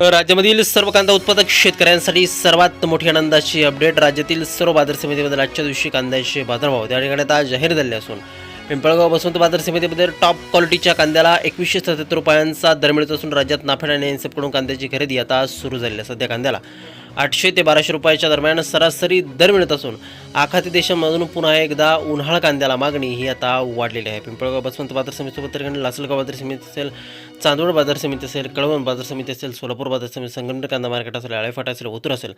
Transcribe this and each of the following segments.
राज्यामधील सर्व कांदा उत्पादक शेतकऱ्यांसाठी सर्वात मोठी आनंदाची अपडेट. राज्यातील सर्व बाजार समितीमध्ये आजच्या दिवशी कांद्याचे बाजारभाव त्या ठिकाणी आता जाहीर झाले असून पिंपळगाव बसवंत बाजार समितीमध्ये टॉप क्वालिटीच्या कांद्याला 2177 रुपयांचा दर मिळत असून राज्यात नाफेड आणि एनसेपकडून कांद्याची खरेदी आता सुरू झाली आहे. सध्या कांद्याला 800 ते 1200 रुपयाच्या दरम्यान सरासरी दर मिळत असून आखाती देशांमधून पुन्हा एकदा उन्हाळ कांद्याला मागणी ही आता वाढलेली आहे. पिंपळगाव बसवंत बाजार समितीसोबत तर लासलगाव बाजार समिती असेल, चांदवड बाजार समिती असेल, कळवण बाजार समिती असेल, सोलापूर बाजार समिती, संगमनेर कांदा मार्केट असेल, आळेफाटा असेल, ओतूर असेल,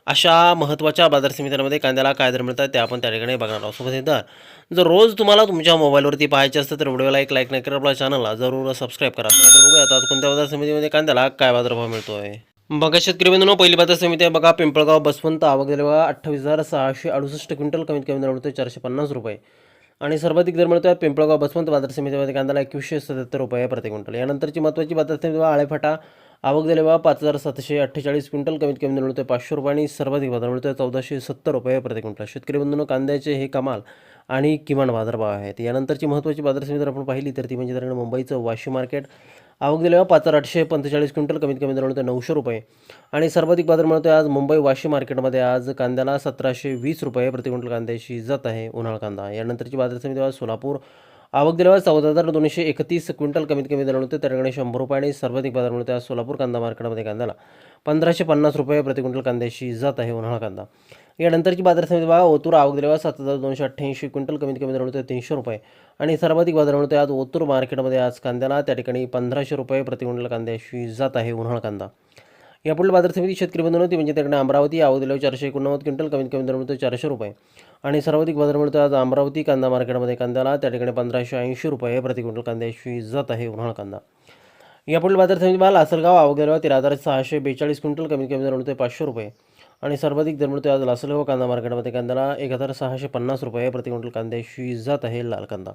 अशा महत्त्वाच्या बाजार समित्यांमध्ये कांद्याला काय दर मिळतात ते आपण त्या ठिकाणी बघणार आहोत. सोबत दर जर रोज तुम्हाला तुमच्या मोबाईलवरती पाहायचे असतं तर व्हिडिओला एक लाईक नाही करा, आपल्या चॅनलला जरूर सबस्क्राईब करा. तर बघूया आता कोणत्या बाजार समितीमध्ये कांद्याला काय बाजारभाव मिळतो आहे. बघा शेतकरी बंधूंनो, पहिली बाजार समिती आहे बघा पिंपळगाव बसवंत. आवक झाली बघा 28,668 क्विंटल, कमीत कमी दर मिळतो 450 रुपये आणि सर्वाधिक दर मिळतो पिंपळगाव बसवंत बाजार समितीमध्ये कांद्याला 2177 रुपये प्रति क्विंटल. यानंतरची महत्त्वाची बाजार समिती आळेफाटा. आवक झाली बघा 5,748 क्विंटल, कमीत कमी दर मिळतो 500 रुपये आणि सर्वाधिक बाजार मिळतो 1470 रुपये प्रति क्विंटल. शेतकरी बंधूंनो, कांद्याचे हे कमाल आणि किमान बाजारभाव आहेत. यानंतरची महत्त्वाची बाजार समिती जर आपण पाहिली तर ती म्हणजे तर मुंबईचं वाशी मार्केट. आवक दिली 5,845 क्विंटल, कमीत कमी दर मिळतो 900 रुपये आणि सर्वाधिक बाजार मिळतो आज मुंबई वाशी मार्केटमध्ये. आज कांद्याला 1720 रुपये प्रति क्विंटल कांद्याची जात आहे उन्हाळ कांदा. यानंतरची बाजार समिती आज सोलापूर. आवक दिल्यावर 14,231 क्विंटल, कमीत कमी दर मिळतो त्या ठिकाणी 100 रुपये आणि सर्वाधिक बाजार मिळतो आज सोलापूर कांदा मार्केटमध्ये. कांद्याला 1,550 रुपये प्रति क्विंटल कांद्याची जात आहे उन्हाळ कांदा. यानंतरची बाजार समिती बघा ओतूर. आवक दिल्यावर 7,288 क्विंटल, कमीत कमी दर मिळतो 300 रुपये आणि सर्वाधिक बाजार मिळतो आज ओतूर मार्केटमध्ये. आज कांद्याला त्या ठिकाणी 1,500 रुपये प्रति क्विंटल कांद्याची जात आहे उन्हाळ कांदा. यापुढील बाजार समिती शेतकरी बंधू होती म्हणजे त्याकडे अमरावती. आवक दिल्यावर 489 क्विंटल, कमीत कमी दर मिळतो 400 रुपये आणि सर्वाधिक बाजार मिळतो आज अमरावती कांदा मार्केटमध्ये. कांद्याला त्या ठिकाणी 1,580 रुपये प्रति क्विंटल कांद्याची जात आहे उन्हाळ कांदा. यापुढील बाजार समिती बघा लासलगाव. आवक दिल्यावर 13,642 क्विंटल, कमीत कमी दर मिळतो 500 रुपये आणि सर्वाधिक दर मिळतो आज लासलगाव कांदा मार्केटमध्ये. कांद्याला 1,650 रुपये प्रति क्विंटल कांद्याची जात आहे लाल कांदा.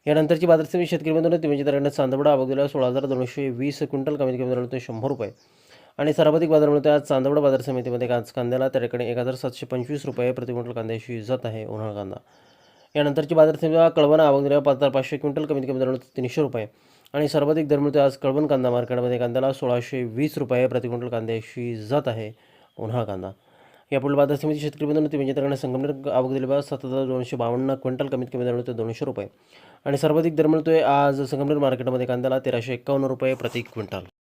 यानंतरची बाजार समिती शेतकरी बंधू होती म्हणजे त्याकडे चांदवड. आवक दिल्यावर 16,220 क्विंटल, कमीत कमी दर मिळतो 100 रुपये आणि सर्वाधिक बाजार मिळतो आज चांदवड बाजार समितीमध्ये. आज कांद्याला त्या ठिकाणी 1,725 रुपये प्रति क्विंटल कांद्याची जात आहे उन्हाळ कांदा. यानंतरची बाजार समिती कळवण. आवक दिल्यावर 5,500 क्विंटल, कमीत कमी दर मिळतो 300 रुपये आणि सर्वाधिक दर मिळतो आज कळवण कांदा मार्केटमध्ये. कांद्याला 1,620 रुपये प्रति क्विंटल कांद्याची जात आहे उन्हाळ कांदा. यापुढील बाजार समिती शेतकरी बंधू होती म्हणजे त्याकडे संगमनेर. आवक दिली बघा 7,252 क्विंटल, कमीत कमी दर मिळतो 200 रुपये आणि सर्वाधिक दर मिळतोय आज संगमनेर मार्केटमध्ये. कांद्याला 1,351 रुपये प्रति क्विंटल.